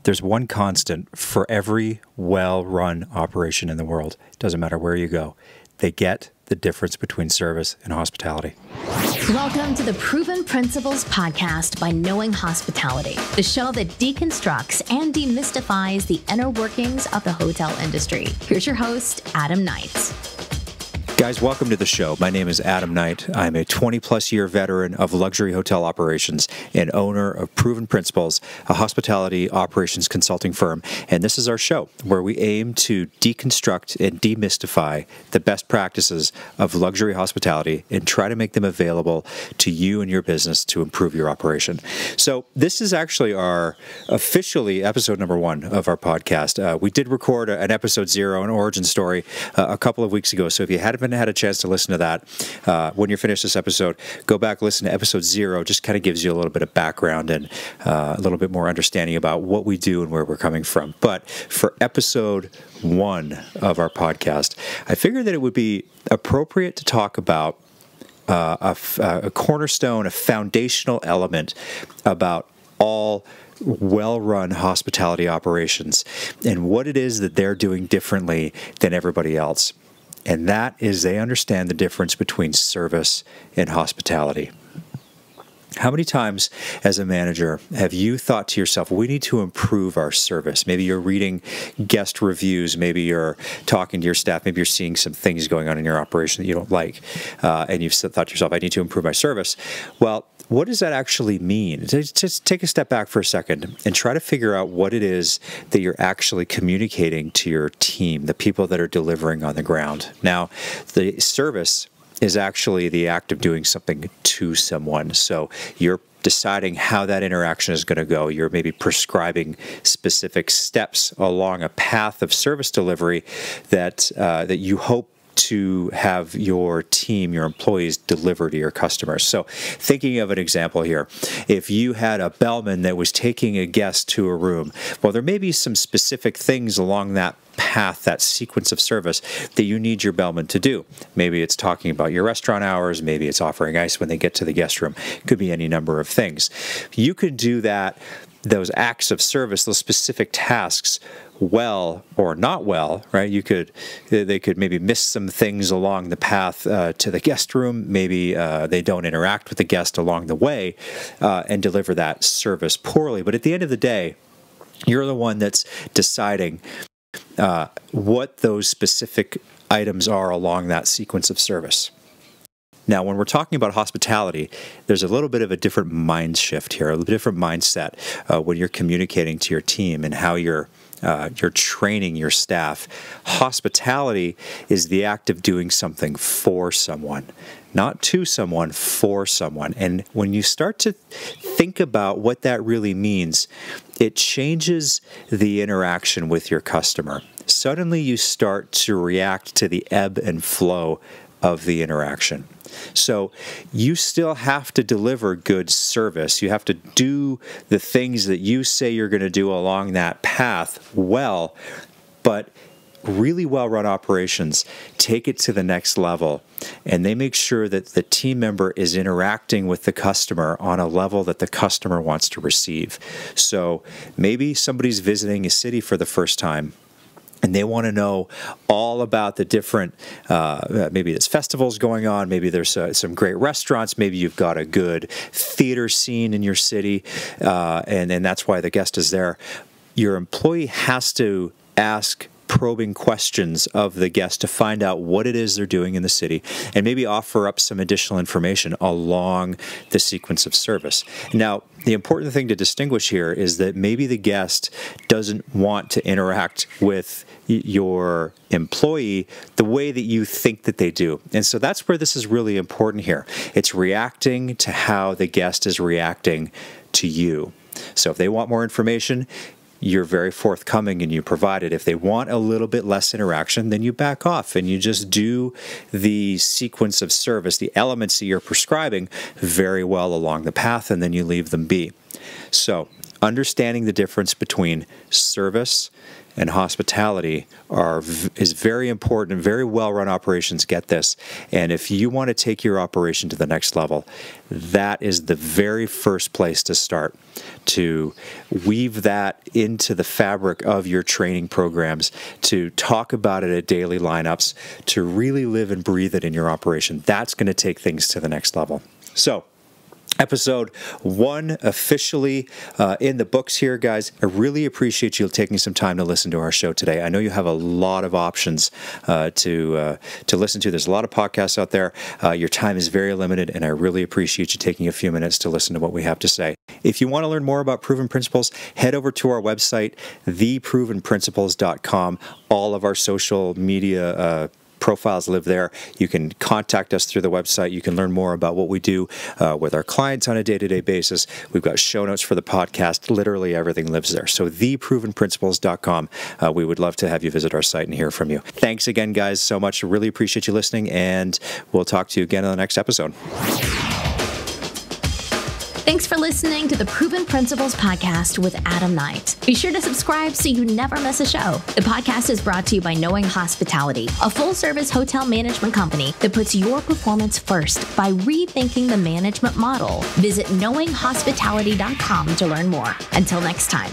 There's one constant for every well-run operation in the world. It doesn't matter where you go. They get the difference between service and hospitality. Welcome to the Proven Principles podcast by Knowing Hospitality, the show that deconstructs and demystifies the inner workings of the hotel industry. Here's your host, Adam Knight. Guys, welcome to the show. My name is Adam Knight. I'm a 20-plus year veteran of luxury hotel operations and owner of Proven Principles, a hospitality operations consulting firm. And this is our show where we aim to deconstruct and demystify the best practices of luxury hospitality and try to make them available to you and your business to improve your operation. So this is actually our officially episode number 1 of our podcast. We did record an episode 0, an origin story, a couple of weeks ago. So if you hadn't had a chance to listen to that, when you finish this episode, go back, listen to episode 0. Just kind of gives you a little bit of background and a little bit more understanding about what we do and where we're coming from. But for episode 1 of our podcast, I figured that it would be appropriate to talk about a cornerstone, a foundational element about all well-run hospitality operations and what it is that they're doing differently than everybody else. And that is they understand the difference between service and hospitality. How many times as a manager have you thought to yourself, we need to improve our service? Maybe you're reading guest reviews, maybe you're talking to your staff, maybe you're seeing some things going on in your operation that you don't like, and you've thought to yourself, I need to improve my service. Well, what does that actually mean? Just take a step back for a second and try to figure out what it is that you're actually communicating to your team, the people that are delivering on the ground. Now, the service is actually the act of doing something to someone. So you're deciding how that interaction is going to go. You're maybe prescribing specific steps along a path of service delivery that you hope to have your team, your employees deliver to your customers. So thinking of an example here, if you had a bellman that was taking a guest to a room, well, there may be some specific things along that path, that sequence of service that you need your bellman to do. Maybe it's talking about your restaurant hours, maybe it's offering ice when they get to the guest room. It could be any number of things. You could do those acts of service, those specific tasks, well or not well, right? They could maybe miss some things along the path to the guest room. Maybe they don't interact with the guest along the way and deliver that service poorly. But at the end of the day, you're the one that's deciding what those specific items are along that sequence of service. Now, when we're talking about hospitality, there's a little bit of a different mind shift here, a little different mindset when you're communicating to your team and how you're training your staff. Hospitality is the act of doing something for someone, not to someone, for someone. And when you start to think about what that really means, it changes the interaction with your customer. Suddenly you start to react to the ebb and flow of the interaction. So you still have to deliver good service. You have to do the things that you say you're going to do along that path well, but really well-run operations take it to the next level, and they make sure that the team member is interacting with the customer on a level that the customer wants to receive. So maybe somebody's visiting a city for the first time, and they want to know all about the different, maybe there's festivals going on, maybe there's some great restaurants, maybe you've got a good theater scene in your city, and that's why the guest is there. Your employee has to ask probing questions of the guest to find out what it is they're doing in the city and maybe offer up some additional information along the sequence of service. Now, the important thing to distinguish here is that maybe the guest doesn't want to interact with your employee the way that you think that they do. And so that's where this is really important here. It's reacting to how the guest is reacting to you. So if they want more information, you're very forthcoming and you provide it. If they want a little bit less interaction, then you back off and you just do the sequence of service, the elements that you're prescribing very well along the path, and then you leave them be. So understanding the difference between service and hospitality is very important. Very well-run operations get this. And if you want to take your operation to the next level, that is the very first place to start, to weave that into the fabric of your training programs, to talk about it at daily lineups, to really live and breathe it in your operation. That's going to take things to the next level. So, Episode 1 officially in the books here, guys. I really appreciate you taking some time to listen to our show today. I know you have a lot of options to listen to. There's a lot of podcasts out there. Your time is very limited, and I really appreciate you taking a few minutes to listen to what we have to say. If you want to learn more about Proven Principles, head over to our website, theprovenprinciples.com. All of our social media profiles live there. You can contact us through the website. You can learn more about what we do with our clients on a day-to-day basis. We've got show notes for the podcast. Literally everything lives there. So theprovenprinciples.com. We would love to have you visit our site and hear from you. Thanks again, guys, so much. Really appreciate you listening, and we'll talk to you again on the next episode. Thanks for listening to the Proven Principles Podcast with Adam Knight. Be sure to subscribe so you never miss a show. The podcast is brought to you by Knowing Hospitality, a full-service hotel management company that puts your performance first by rethinking the management model. Visit knowinghospitality.com to learn more. Until next time.